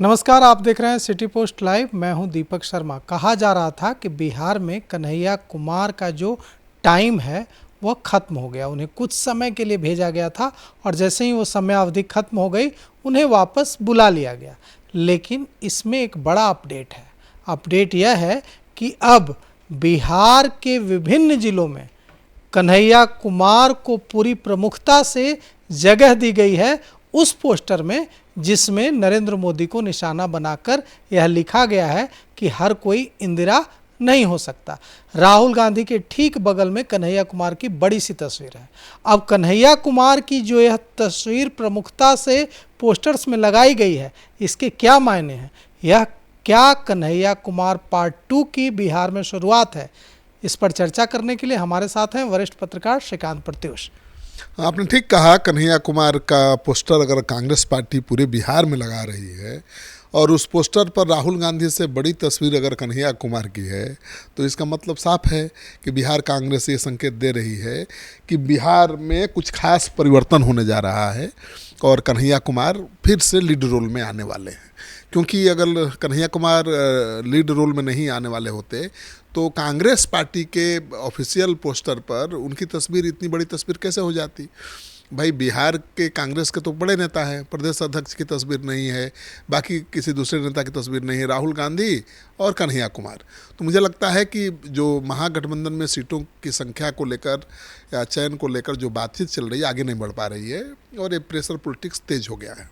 नमस्कार, आप देख रहे हैं सिटी पोस्ट लाइव। मैं हूं दीपक शर्मा। कहा जा रहा था कि बिहार में कन्हैया कुमार का जो टाइम है वह ख़त्म हो गया। उन्हें कुछ समय के लिए भेजा गया था और जैसे ही वो समय अवधि ख़त्म हो गई उन्हें वापस बुला लिया गया। लेकिन इसमें एक बड़ा अपडेट है। अपडेट यह है कि अब बिहार के विभिन्न ज़िलों में कन्हैया कुमार को पूरी प्रमुखता से जगह दी गई है उस पोस्टर में जिसमें नरेंद्र मोदी को निशाना बनाकर यह लिखा गया है कि हर कोई इंदिरा नहीं हो सकता। राहुल गांधी के ठीक बगल में कन्हैया कुमार की बड़ी सी तस्वीर है। अब कन्हैया कुमार की जो यह तस्वीर प्रमुखता से पोस्टर्स में लगाई गई है, इसके क्या मायने हैं? यह क्या कन्हैया कुमार पार्ट 2 की बिहार में शुरुआत है? इस पर चर्चा करने के लिए हमारे साथ हैं वरिष्ठ पत्रकार श्रीकांत प्रत्युष। आपने ठीक कहा, कन्हैया कुमार का पोस्टर अगर कांग्रेस पार्टी पूरे बिहार में लगा रही है और उस पोस्टर पर राहुल गांधी से बड़ी तस्वीर अगर कन्हैया कुमार की है, तो इसका मतलब साफ है कि बिहार कांग्रेस ये संकेत दे रही है कि बिहार में कुछ खास परिवर्तन होने जा रहा है और कन्हैया कुमार फिर से लीड रोल में आने वाले हैं। क्योंकि अगर कन्हैया कुमार लीड रोल में नहीं आने वाले होते तो कांग्रेस पार्टी के ऑफिशियल पोस्टर पर उनकी तस्वीर, इतनी बड़ी तस्वीर कैसे हो जाती? भाई, बिहार के कांग्रेस के तो बड़े नेता हैं, प्रदेश अध्यक्ष की तस्वीर नहीं है, बाकी किसी दूसरे नेता की तस्वीर नहीं है, राहुल गांधी और कन्हैया कुमार। तो मुझे लगता है कि जो महागठबंधन में सीटों की संख्या को लेकर या चयन को लेकर जो बातचीत चल रही है, आगे नहीं बढ़ पा रही है और ये प्रेशर पॉलिटिक्स तेज हो गया है।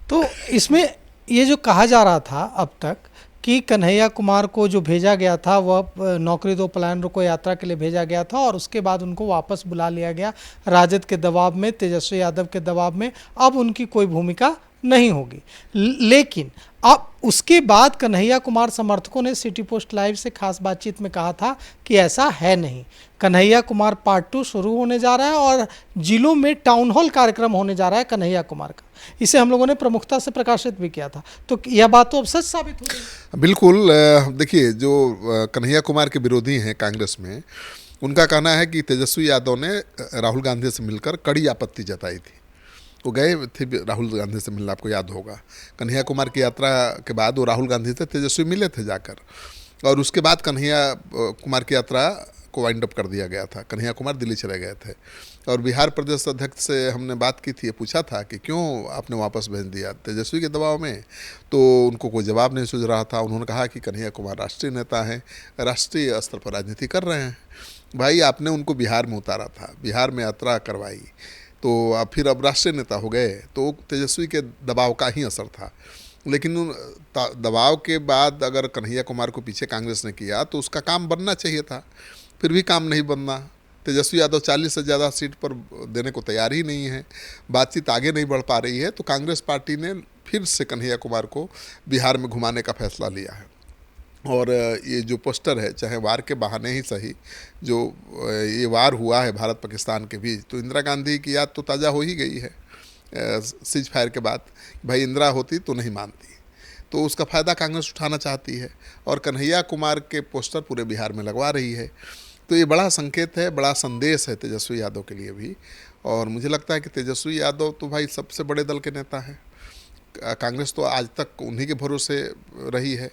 तो इसमें ये जो कहा जा रहा था अब तक कि कन्हैया कुमार को जो भेजा गया था वह नौकरी दो पलायन रुको यात्रा के लिए भेजा गया था और उसके बाद उनको वापस बुला लिया गया राजद के दबाव में, तेजस्वी यादव के दबाव में। अब उनकी कोई भूमिका नहीं होगी। लेकिन अब उसके बाद कन्हैया कुमार समर्थकों ने सिटी पोस्ट लाइव से खास बातचीत में कहा था कि ऐसा है नहीं। कन्हैया कुमार पार्ट 2 शुरू होने जा रहा है और जिलों में टाउन हॉल कार्यक्रम होने जा रहा है कन्हैया कुमार का। इसे हम लोगों ने प्रमुखता से प्रकाशित भी किया था। तो यह बात तो अब सच साबित हो गई। बिल्कुल। देखिए, जो कन्हैया कुमार के विरोधी हैं कांग्रेस में, उनका कहना है कि तेजस्वी यादव ने राहुल गांधी से मिलकर कड़ी आपत्ति जताई थी। वो गए थे राहुल गांधी से मिलना, आपको याद होगा। कन्हैया कुमार की यात्रा के बाद वो राहुल गांधी से तेजस्वी मिले थे जाकर, और उसके बाद कन्हैया कुमार की यात्रा को वाइंड अप कर दिया गया था। कन्हैया कुमार दिल्ली चले गए थे और बिहार प्रदेश अध्यक्ष से हमने बात की थी, पूछा था कि क्यों आपने वापस भेज दिया तेजस्वी के दबाव में, तो उनको कोई जवाब नहीं सूझ रहा था। उन्होंने कहा कि कन्हैया कुमार राष्ट्रीय नेता हैं, राष्ट्रीय स्तर पर राजनीति कर रहे हैं। भाई, आपने उनको बिहार में उतारा था, बिहार में यात्रा करवाई, तो आप फिर अब राष्ट्रीय नेता हो गए, तो तेजस्वी के दबाव का ही असर था। लेकिन उन दबाव के बाद अगर कन्हैया कुमार को पीछे कांग्रेस ने किया तो उसका काम बनना चाहिए था, फिर भी काम नहीं बनना। तेजस्वी यादव 40 से ज़्यादा सीट पर देने को तैयार ही नहीं है, बातचीत आगे नहीं बढ़ पा रही है, तो कांग्रेस पार्टी ने फिर से कन्हैया कुमार को बिहार में घुमाने का फैसला लिया है। और ये जो पोस्टर है, चाहे वार के बहाने ही सही, जो ये वार हुआ है भारत पाकिस्तान के बीच, तो इंदिरा गांधी की याद तो ताज़ा हो ही गई है सीज फायर के बाद। भाई, इंदिरा होती तो नहीं मानती, तो उसका फ़ायदा कांग्रेस उठाना चाहती है और कन्हैया कुमार के पोस्टर पूरे बिहार में लगवा रही है। तो ये बड़ा संकेत है, बड़ा संदेश है तेजस्वी यादव के लिए भी। और मुझे लगता है कि तेजस्वी यादव तो भाई सबसे बड़े दल के नेता हैं। कांग्रेस तो आज तक उन्हीं के भरोसे रही है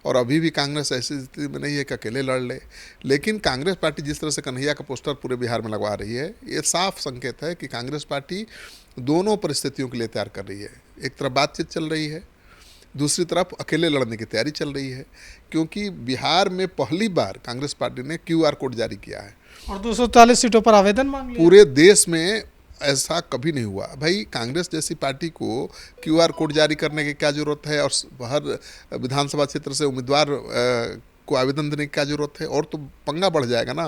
और अभी भी कांग्रेस ऐसी स्थिति में नहीं है कि अकेले लड़ ले। लेकिन कांग्रेस पार्टी जिस तरह से कन्हैया का पोस्टर पूरे बिहार में लगवा रही है, ये साफ संकेत है कि कांग्रेस पार्टी दोनों परिस्थितियों के लिए तैयार कर रही है। एक तरफ बातचीत चल रही है, दूसरी तरफ अकेले लड़ने की तैयारी चल रही है, क्योंकि बिहार में पहली बार कांग्रेस पार्टी ने QR कोड जारी किया है और 240 सीटों पर आवेदन मांग लिया। पूरे देश में ऐसा कभी नहीं हुआ। भाई, कांग्रेस जैसी पार्टी को QR कोड जारी करने की क्या ज़रूरत है और हर विधानसभा क्षेत्र से उम्मीदवार को आवेदन देने की क्या ज़रूरत है? और तो पंगा बढ़ जाएगा ना।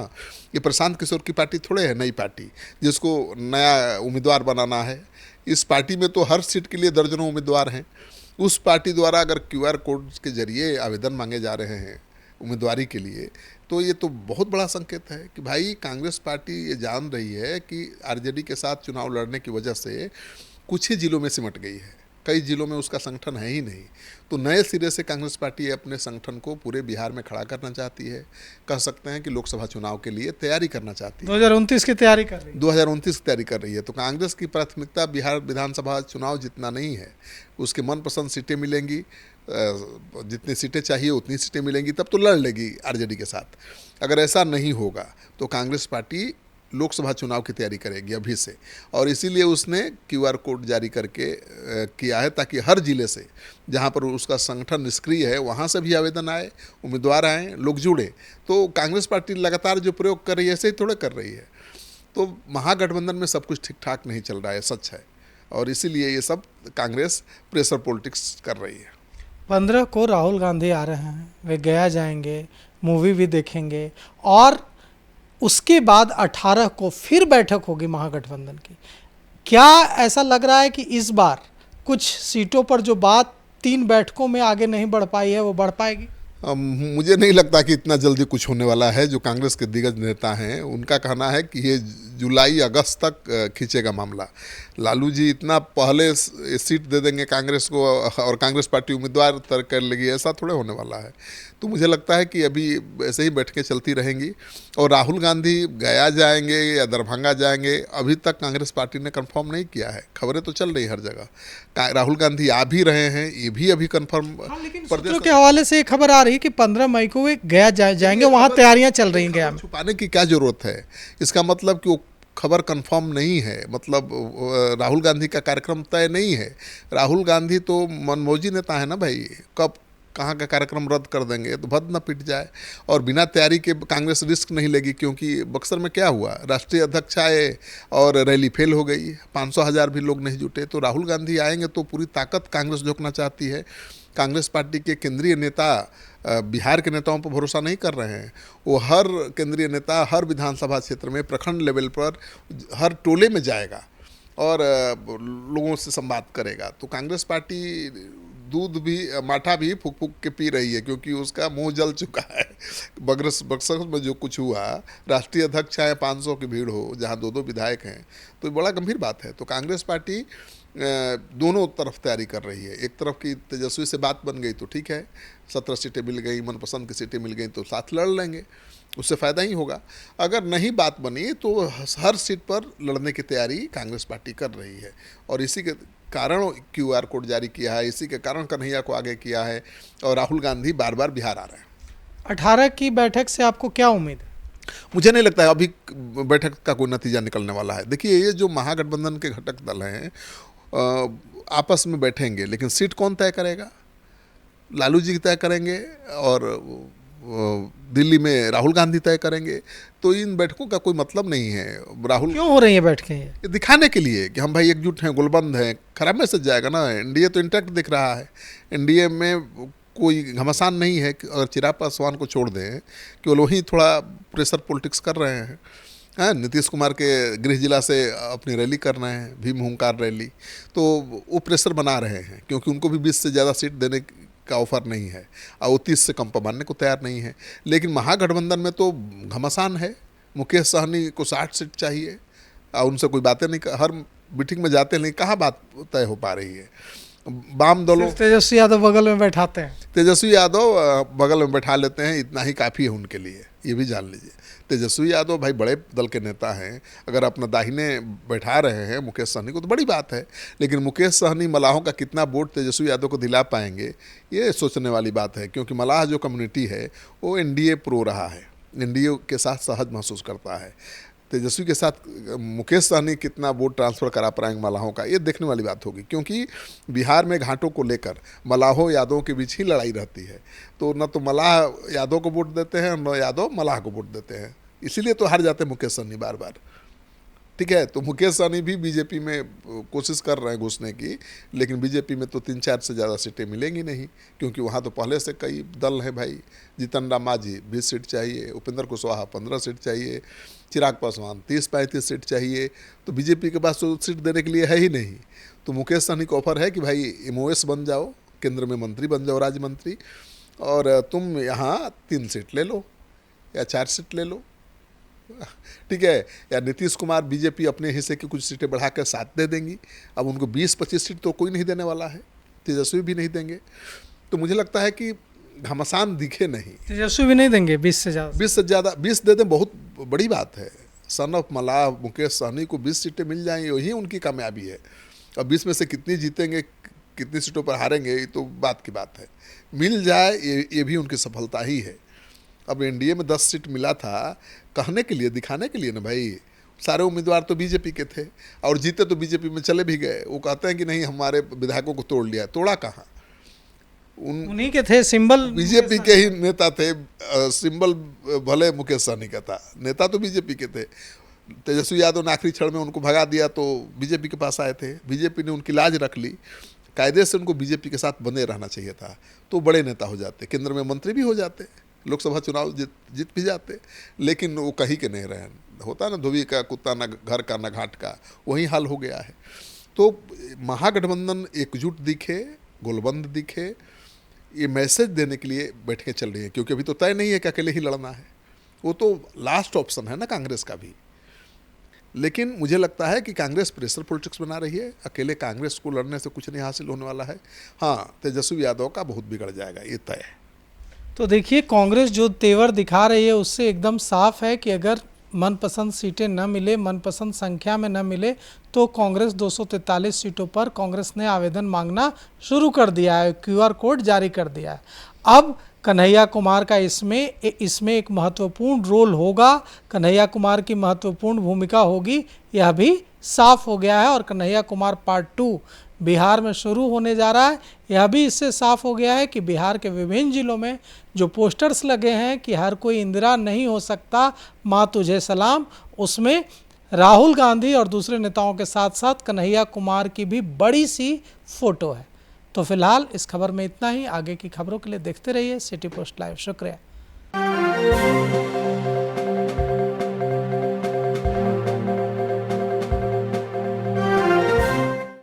ये प्रशांत किशोर की पार्टी थोड़े है नई पार्टी जिसको नया उम्मीदवार बनाना है। इस पार्टी में तो हर सीट के लिए दर्जनों उम्मीदवार हैं। उस पार्टी द्वारा अगर QR कोड के जरिए आवेदन मांगे जा रहे हैं उम्मीदवारी के लिए, तो ये तो बहुत बड़ा संकेत है कि भाई कांग्रेस पार्टी ये जान रही है कि RJD के साथ चुनाव लड़ने की वजह से कुछ ही जिलों में सिमट गई है कई जिलों में उसका संगठन है ही नहीं। तो नए सिरे से कांग्रेस पार्टी अपने संगठन को पूरे बिहार में खड़ा करना चाहती है। कह सकते हैं कि लोकसभा चुनाव के लिए तैयारी करना चाहती है, 2029 की तैयारी कर रही है। 2029 की तैयारी कर रही है। तो कांग्रेस की प्राथमिकता बिहार विधानसभा चुनाव जीतना नहीं है, उसके मनपसंद सीटें मिलेंगी, जितनी सीटें चाहिए उतनी सीटें मिलेंगी, तब तो लड़ लेगी आरजेडी के साथ। अगर ऐसा नहीं होगा तो कांग्रेस पार्टी लोकसभा चुनाव की तैयारी करेगी अभी से, और इसीलिए उसने क्यूआर कोड जारी करके किया है, ताकि हर जिले से जहां पर उसका संगठन निष्क्रिय है वहां से भी आवेदन आए, उम्मीदवार आए, लोग जुड़े। तो कांग्रेस पार्टी लगातार जो प्रयोग कर रही है ऐसे ही थोड़े कर रही है। तो महागठबंधन में सब कुछ ठीक ठाक नहीं चल रहा है, सच है, और इसीलिए ये सब कांग्रेस प्रेशर पॉलिटिक्स कर रही है। 15 को राहुल गांधी आ रहे हैं, वे गया जाएंगे, मूवी भी देखेंगे, और उसके बाद 18 को फिर बैठक होगी महागठबंधन की। क्या ऐसा लग रहा है कि इस बार कुछ सीटों पर जो बात 3 बैठकों में आगे नहीं बढ़ पाई है वो बढ़ पाएगी? मुझे नहीं लगता कि इतना जल्दी कुछ होने वाला है। जो कांग्रेस के दिग्गज नेता हैं उनका कहना है कि ये जुलाई अगस्त तक खींचेगा मामला। लालू जी इतना पहले सीट दे देंगे कांग्रेस को और कांग्रेस पार्टी उम्मीदवार तय कर लेगी, ऐसा थोड़े होने वाला है। तो मुझे लगता है कि अभी ऐसे ही बैठकें चलती रहेंगी, और राहुल गांधी गया जाएंगे या दरभंगा जाएंगे अभी तक कांग्रेस पार्टी ने कंफर्म नहीं किया है। खबरें तो चल रही हर जगह, राहुल गांधी आ भी रहे हैं, ये भी अभी कंफर्म। लेकिन सूत्रों के हवाले से एक खबर आ रही है कि 15 मई को वे गया जाएंगे, वहाँ तैयारियां चल रही हैं गया में। छुपाने की क्या जरूरत है? इसका मतलब कि वो खबर कंफर्म नहीं है, मतलब राहुल गांधी का कार्यक्रम तय नहीं है। राहुल गांधी तो मनमौजी नेता है ना भाई, कब कहाँ का कार्यक्रम रद्द कर देंगे तो भद न पिट जाए। और बिना तैयारी के कांग्रेस रिस्क नहीं लेगी, क्योंकि बक्सर में क्या हुआ, राष्ट्रीय अध्यक्ष आए और रैली फेल हो गई, 500,000 भी लोग नहीं जुटे। तो राहुल गांधी आएंगे तो पूरी ताकत कांग्रेस झोंकना चाहती है। कांग्रेस पार्टी के केंद्रीय नेता बिहार के नेताओं पर भरोसा नहीं कर रहे हैं। वो हर केंद्रीय नेता हर विधानसभा क्षेत्र में, प्रखंड लेवल पर, हर टोले में जाएगा और लोगों से संवाद करेगा। तो कांग्रेस पार्टी दूध भी माठा भी फूक फूक के पी रही है, क्योंकि उसका मुंह जल चुका है। बक्सर में जो कुछ हुआ, राष्ट्रीय अध्यक्ष आए, 500 की भीड़ हो, जहां 2-2 विधायक हैं, तो बड़ा गंभीर बात है। तो कांग्रेस पार्टी दोनों तरफ तैयारी कर रही है। एक तरफ की तेजस्वी से बात बन गई तो ठीक है, 17 सीटें मिल गई, मनपसंद की सीटें मिल गई तो साथ लड़ लेंगे, उससे फ़ायदा ही होगा। अगर नहीं बात बनी तो हर सीट पर लड़ने की तैयारी कांग्रेस पार्टी कर रही है, और इसी के कारण क्यूआर कोड जारी किया है, इसी के कारण कन्हैया को आगे किया है, और राहुल गांधी बार बार बिहार आ रहे हैं। 18 की बैठक से आपको क्या उम्मीद है? मुझे नहीं लगता है अभी बैठक का कोई नतीजा निकलने वाला है। देखिए, ये जो महागठबंधन के घटक दल हैं आपस में बैठेंगे, लेकिन सीट कौन तय करेगा? लालू जी तय करेंगे, और दिल्ली में राहुल गांधी तय करेंगे। तो इन बैठकों का कोई मतलब नहीं है। राहुल क्यों हो रही है बैठकें? ये दिखाने के लिए कि हम भाई एकजुट हैं, गुलबंद हैं। खराब मैसेज जाएगा ना। एनडीए तो इंटैक्ट दिख रहा है, एनडीए में कोई घमासान नहीं है। अगर चिराग पासवान को छोड़ दें, केवल वही थोड़ा प्रेशर पॉलिटिक्स कर रहे हैं। नीतीश कुमार के गृह जिला से अपनी रैली कर रहे हैं, भीम हुंकार रैली, तो वो प्रेशर बना रहे हैं, क्योंकि उनको भी 20 से ज़्यादा सीट देने का ऑफर नहीं है, और वो 30 से कम पर मानने को तैयार नहीं है। लेकिन महागठबंधन में तो घमासान है। मुकेश सहनी को 60 सीट चाहिए, और उनसे कोई बातें नहीं, हर मीटिंग में जाते नहीं, कहाँ बात तय हो पा रही है। वाम दलों, तेजस्वी यादव बगल में बैठाते हैं, तेजस्वी यादव बगल में बैठा लेते हैं, इतना ही काफ़ी है उनके लिए, ये भी जान लीजिए। तेजस्वी यादव भाई बड़े दल के नेता हैं, अगर अपना दाहिने बैठा रहे हैं मुकेश सहनी को तो बड़ी बात है। लेकिन मुकेश सहनी मलाहों का कितना वोट तेजस्वी यादव को दिला पाएंगे, ये सोचने वाली बात है, क्योंकि मलाह जो कम्युनिटी है वो एनडीए प्रो रहा है, एनडीए के साथ सहज महसूस करता है। तेजस्वी के साथ मुकेश सहनी कितना वोट ट्रांसफ़र करा पाएंगे मलाहों का, ये देखने वाली बात होगी, क्योंकि बिहार में घाटों को लेकर मलाहों यादवों के बीच ही लड़ाई रहती है। तो न तो मलाह यादव को वोट देते हैं, न यादव मलाह को वोट देते हैं, इसीलिए तो हार जाते हैं मुकेश सहनी बार बार। ठीक है, तो मुकेश सहनी भी बीजेपी में कोशिश कर रहे हैं घुसने की, लेकिन बीजेपी में तो 3-4 से ज़्यादा सीटें मिलेंगी नहीं, क्योंकि वहाँ तो पहले से कई दल हैं भाई। जीतन राम मांझी 20 सीट चाहिए, उपेंद्र कुशवाहा 15 सीट चाहिए, चिराग पासवान 30-35 सीट चाहिए। तो बीजेपी के पास तो सीट देने के लिए है ही नहीं। तो मुकेश सहनी को ऑफर है कि भाई MOS बन जाओ, केंद्र में मंत्री बन जाओ, राज्य मंत्री, और तुम यहाँ 3 सीट ले लो या 4 सीट ले लो। ठीक है, या नीतीश कुमार बीजेपी अपने हिस्से की कुछ सीटें बढ़ाकर 7 दे देंगी। अब उनको 20-25 सीट तो कोई नहीं देने वाला है, तेजस्वी भी नहीं देंगे। तो मुझे लगता है कि घमासान दिखे नहीं। तेजस्वी भी नहीं देंगे 20 से ज़्यादा? 20 से ज़्यादा, 20 दे दें बहुत बड़ी बात है। सन ऑफ मलाह मुकेश सहनी को 20 सीटें मिल जाएंगी, वही उनकी कामयाबी है। अब 20 में से कितनी जीतेंगे, कितनी सीटों पर हारेंगे, ये तो बात की बात है। मिल जाए ये भी उनकी सफलता ही है। अब एनडीए में 10 सीट मिला था कहने के लिए, दिखाने के लिए ना भाई। सारे उम्मीदवार तो बीजेपी के थे और जीते तो बीजेपी में चले भी गए। वो कहते हैं कि नहीं हमारे विधायकों को तोड़ लिया, तोड़ा कहाँ? उन्हीं के थे, सिंबल बीजेपी के ही नेता थे। सिंबल भले मुकेश सहनी का था, नेता तो बीजेपी के थे। तेजस्वी यादव ने आखिरी क्षण में उनको भगा दिया तो बीजेपी के पास आए थे। बीजेपी ने उनकी लाज रख ली। कायदे से उनको बीजेपी के साथ बने रहना चाहिए था, तो बड़े नेता हो जाते, केंद्र में मंत्री भी हो जाते, लोकसभा चुनाव जीत भी जाते। लेकिन वो कहीं के नहीं रहे। होता ना, धोबी का कुत्ता ना घर का ना घाट का, वही हाल हो गया है। तो महागठबंधन एकजुट दिखे, गोलबंद दिखे, ये मैसेज देने के लिए बैठ के चल रही है। क्योंकि अभी तो तय नहीं है कि अकेले ही लड़ना है, वो तो लास्ट ऑप्शन है ना कांग्रेस का भी। लेकिन मुझे लगता है कि कांग्रेस प्रेशर पॉलिटिक्स बना रही है। अकेले कांग्रेस को लड़ने से कुछ नहीं हासिल होने वाला है। हाँ, तेजस्वी यादव का बहुत बिगड़ जाएगा, ये तय है। तो देखिए, कांग्रेस जो तेवर दिखा रही है उससे एकदम साफ है कि अगर मनपसंद सीटें न मिले, मनपसंद संख्या में न मिले, तो कांग्रेस 243 सीटों पर कांग्रेस ने आवेदन मांगना शुरू कर दिया है, क्यूआर कोड जारी कर दिया है। अब कन्हैया कुमार का इसमें एक महत्वपूर्ण रोल होगा, कन्हैया कुमार की महत्वपूर्ण भूमिका होगी, यह भी साफ हो गया है। और कन्हैया कुमार पार्ट 2 बिहार में शुरू होने जा रहा है। यह भी इससे साफ हो गया है कि बिहार के विभिन्न जिलों में जो पोस्टर्स लगे हैं कि हर कोई इंदिरा नहीं हो सकता, माँ तुझे सलाम, उसमें राहुल गांधी और दूसरे नेताओं के साथ साथ कन्हैया कुमार की भी बड़ी सी फोटो है। तो फिलहाल इस खबर में इतना ही। आगे की खबरों के लिए देखते रहिए सिटी पोस्ट लाइव। शुक्रिया।